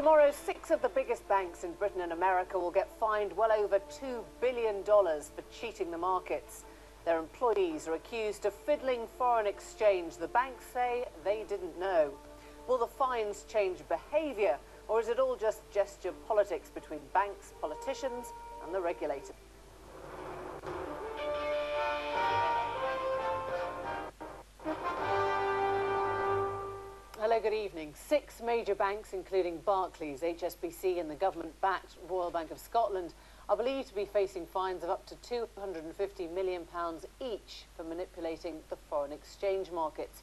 Tomorrow, 6 of the biggest banks in Britain and America will get fined well over $2 billion for cheating the markets. Their employees are accused of fiddling foreign exchange. The banks say they didn't know. Will the fines change behaviour, or is it all just gesture politics between banks, politicians and the regulator? Hello, good evening. 6 major banks, including Barclays, HSBC and the government-backed Royal Bank of Scotland, are believed to be facing fines of up to £250 million each for manipulating the foreign exchange markets.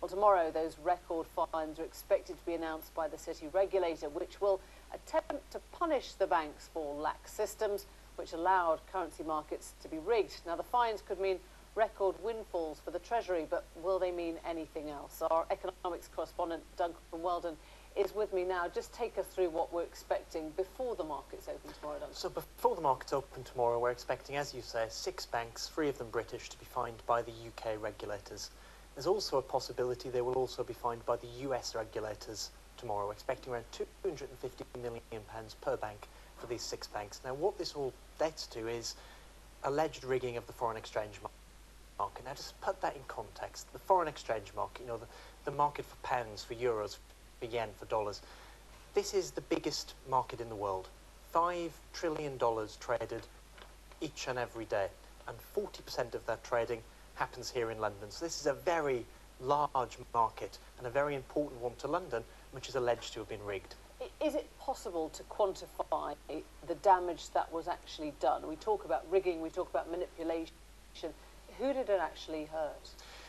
Well, tomorrow, those record fines are expected to be announced by the city regulator, which will attempt to punish the banks for lax systems, which allowed currency markets to be rigged. Now, the fines could mean record windfalls for the Treasury, but will they mean anything else? Our economics correspondent, Duncan Weldon, is with me now. Just take us through what we're expecting before the markets open tomorrow, Duncan. So before the markets open tomorrow, we're expecting, as you say, 6 banks, 3 of them British, to be fined by the UK regulators. There's also a possibility they will also be fined by the US regulators tomorrow. We're expecting around £250 million per bank for these 6 banks. Now, what this all leads to is alleged rigging of the foreign exchange market. Now, just put that in context. The foreign exchange market, the market for pounds, for euros, for yen, for dollars, this is the biggest market in the world. $5 trillion traded each and every day, and 40% of that trading happens here in London. So this is a very large market and a very important one to London, which is alleged to have been rigged. Is it possible to quantify the damage that was actually done? We talk about rigging, we talk about manipulation. Who did it actually hurt?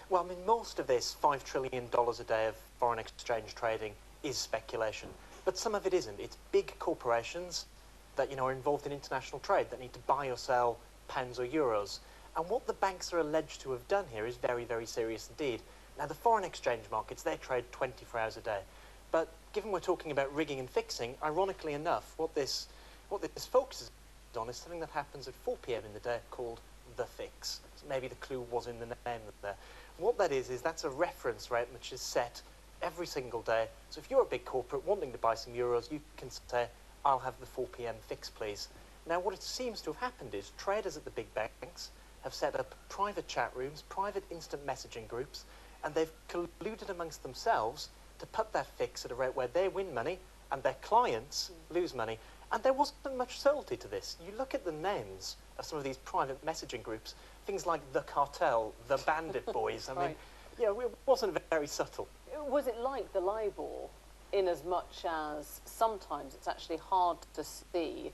Well, I mean, most of this $5 trillion a day of foreign exchange trading is speculation, but some of it isn't. It's big corporations that, are involved in international trade that need to buy or sell pounds or euros. And what the banks are alleged to have done here is very, very serious indeed. Now, the foreign exchange markets, they trade 24 hours a day. But given we're talking about rigging and fixing, ironically enough, what this focuses on is something that happens at 4 p.m. in the day called the fix. So maybe the clue was in the name there. What that is that's a reference rate which is set every single day. So if you're a big corporate wanting to buy some euros, you can say, I'll have the 4 p.m. fix, please. Now, what it seems to have happened is traders at the big banks have set up private chat rooms, private instant messaging groups, and they've colluded amongst themselves to put that fix at a rate where they win money and their clients lose money. And there wasn't much subtlety to this. You look at the names of some of these private messaging groups, things like the cartel, the bandit boys. I mean, it wasn't very subtle. Was it like the LIBOR, in as much as sometimes it's actually hard to see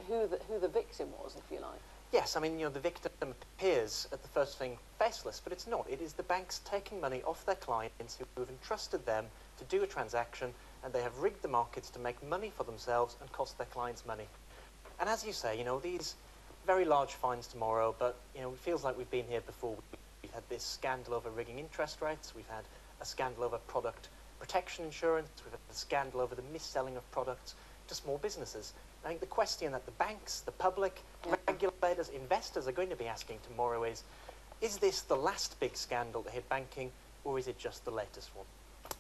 who the victim was, if you like? Yes, I mean, the victim appears at the first thing faceless, but it's not. It is the banks taking money off their clients who have entrusted them to do a transaction, and they have rigged the markets to make money for themselves and cost their clients money. And as you say, these very large fines tomorrow, but, it feels like we've been here before. We've had this scandal over rigging interest rates, we've had a scandal over product protection insurance, we've had a scandal over the mis-selling of products to small businesses. I think the question that the banks, the public, regulators, investors are going to be asking tomorrow is this the last big scandal to hit banking, or is it just the latest one?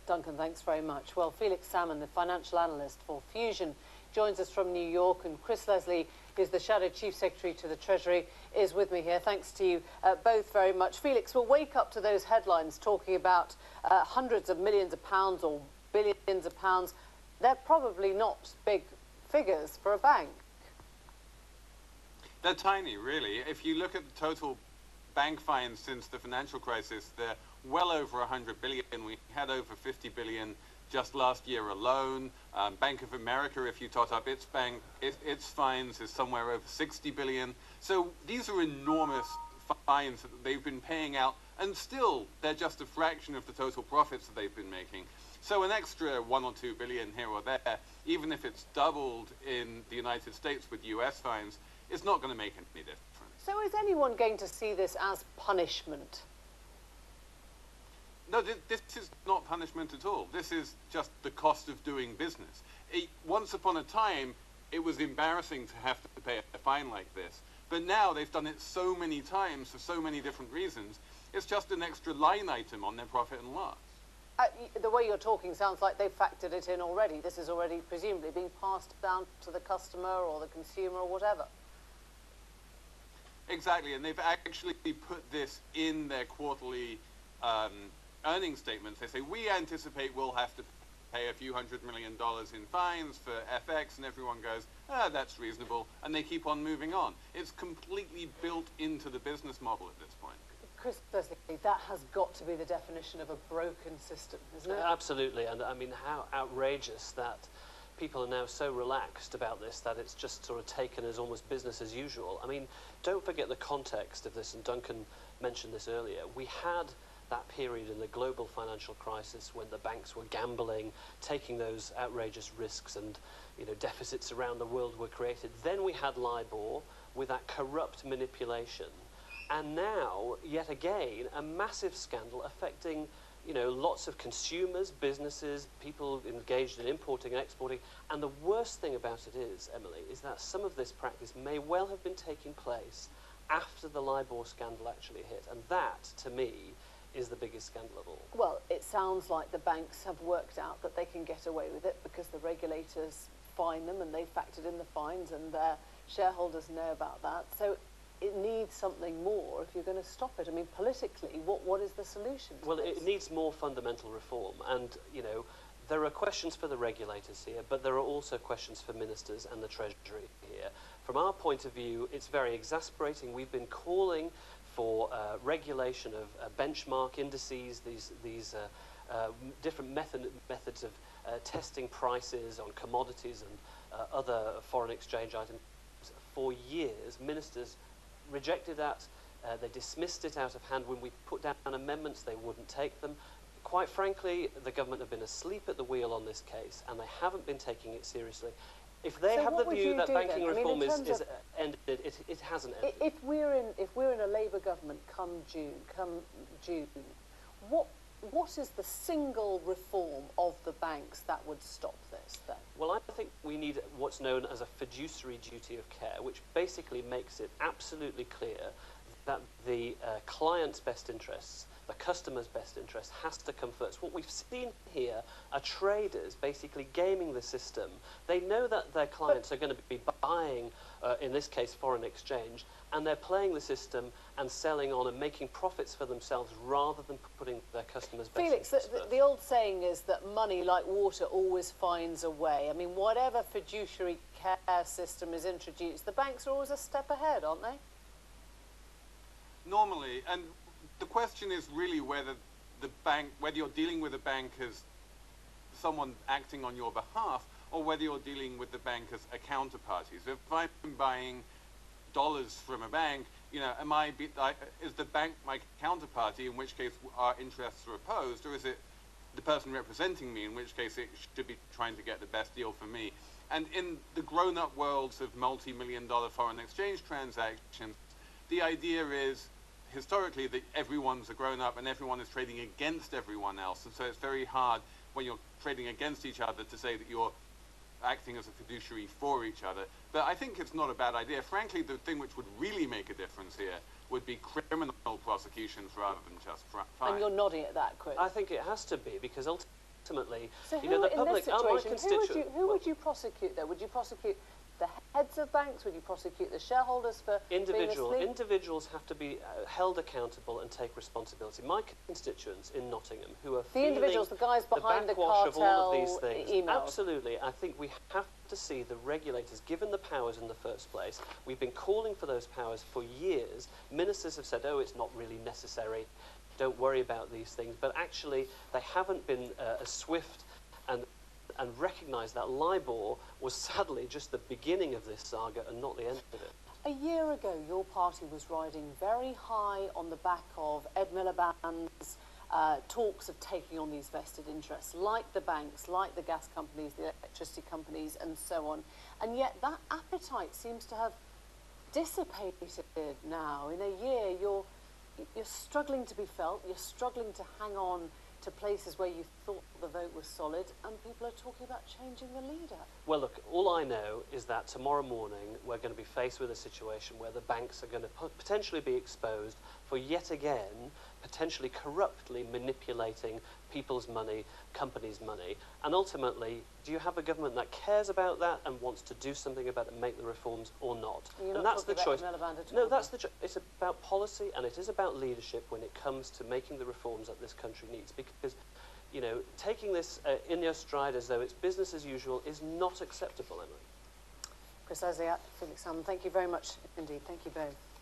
Duncan, thanks very much. Well, Felix Salmon, the financial analyst for Fusion, joins us from New York, and Chris Leslie, who's the Shadow Chief Secretary to the Treasury, is with me here. Thanks to you both very much. Felix, we'll wake up to those headlines talking about hundreds of millions of pounds or billions of pounds. They're probably not big figures for a bank. They're tiny, really. If you look at the total bank fines since the financial crisis, they're well over 100 billion. We had over 50 billion just last year alone. Bank of America, if you tot up its fines, is somewhere over 60 billion. So these are enormous fines that they've been paying out, and still they're just a fraction of the total profits that they've been making. So an extra 1 or 2 billion here or there, even if it's doubled in the United States with US fines, it's not going to make any difference. So is anyone going to see this as punishment? No, this is not punishment at all. This is just the cost of doing business. Once upon a time, it was embarrassing to have to pay a fine like this. But now they've done it so many times for so many different reasons, it's just an extra line item on their profit and loss. The way you're talking sounds like they've factored it in already. This is already presumably being passed down to the customer or the consumer or whatever. Exactly, and they've actually put this in their quarterly earnings statements. They say, we anticipate we'll have to pay a few $100 million in fines for FX, and everyone goes, that's reasonable, and they keep on moving on. It's completely built into the business model at this point. Chris, that has got to be the definition of a broken system, isn't it? Absolutely, and I mean, how outrageous that people are now so relaxed about this that it's just sort of taken as almost business as usual. I mean, don't forget the context of this, and Duncan mentioned this earlier. We had that period in the global financial crisis when the banks were gambling, taking those outrageous risks, and deficits around the world were created. Then we had LIBOR with that corrupt manipulation. And now, yet again, a massive scandal affecting, lots of consumers, businesses, people engaged in importing and exporting. And the worst thing about it is, Emily, is that some of this practice may well have been taking place after the LIBOR scandal actually hit. And that, to me, is the biggest scandal of all. Well, it sounds like the banks have worked out that they can get away with it because the regulators fine them and they factored in the fines and their shareholders know about that. So it needs something more if you're going to stop it. I mean, politically, what is the solution to Well, this? it needs more fundamental reform. And, there are questions for the regulators here, but there are also questions for ministers and the Treasury here. From our point of view, it's very exasperating. We've been calling for regulation of benchmark indices, these different methods of testing prices on commodities and other foreign exchange items for years. Ministers rejected that. They dismissed it out of hand. When we put down amendments, they wouldn't take them. Quite frankly, the government have been asleep at the wheel on this case, and they haven't been taking it seriously. If they have the view that banking reform is ended, it hasn't ended. If we're in a Labour government come June, what is the single reform of the banks that would stop this then? Well, I think we need what's known as a fiduciary duty of care, which basically makes it absolutely clear that the client's best interests, the customer's best interest, has to come first. What we've seen here are traders basically gaming the system. They know that their clients are going to be buying, in this case, foreign exchange, and they're playing the system and selling on and making profits for themselves rather than putting their customers' best Felix, interests first. the old saying is that money, like water, always finds a way. I mean, whatever fiduciary care system is introduced, the banks are always a step ahead, aren't they? Normally, and the question is really whether you're dealing with a bank as someone acting on your behalf, or whether you're dealing with the bank as a counterparty. So if I'm buying dollars from a bank, is the bank my counterparty, in which case our interests are opposed, or is it the person representing me, in which case it should be trying to get the best deal for me? And in the grown-up worlds of multi-million-dollar foreign exchange transactions, the idea is historically that everyone's a grown-up and everyone is trading against everyone else, and so it's very hard when you're trading against each other to say that you're acting as a fiduciary for each other. But I think it's not a bad idea. Frankly, the thing which would really make a difference here would be criminal prosecutions rather than just fines. And you're nodding at that, Chris. I think it has to be, because ultimately, so the public, my constituents... Who would you prosecute, though? Would you prosecute the heads of banks? Would you prosecute the shareholders for being asleep? Individuals have to be held accountable and take responsibility. My constituents in Nottingham, who are the individuals, the guys behind the cartel of all of these things, emails. Absolutely. I think we have to see the regulators given the powers in the first place. We've been calling for those powers for years. Ministers have said, oh, it's not really necessary, don't worry about these things. But actually, they haven't been as swift and recognise that LIBOR was sadly just the beginning of this saga and not the end of it. A year ago, your party was riding very high on the back of Ed Miliband's talks of taking on these vested interests, like the banks, like the gas companies, the electricity companies, and so on. And yet that appetite seems to have dissipated now. In a year, you're struggling to be felt, you're struggling to hang on to places where you thought the vote was solid, and people are talking about changing the leader. Well, look, all I know is that tomorrow morning we're going to be faced with a situation where the banks are going to potentially be exposed for yet again potentially corruptly manipulating people's money, companies' money? And ultimately, do you have a government that cares about that and wants to do something about it and make the reforms or not? And that's the choice. No, that's the the it's about policy and it is about leadership when it comes to making the reforms that this country needs. Because, you know, taking this in your stride as though it's business as usual is not acceptable, Emily. Precisely, Felix Salmon, thank you very much indeed. Thank you both.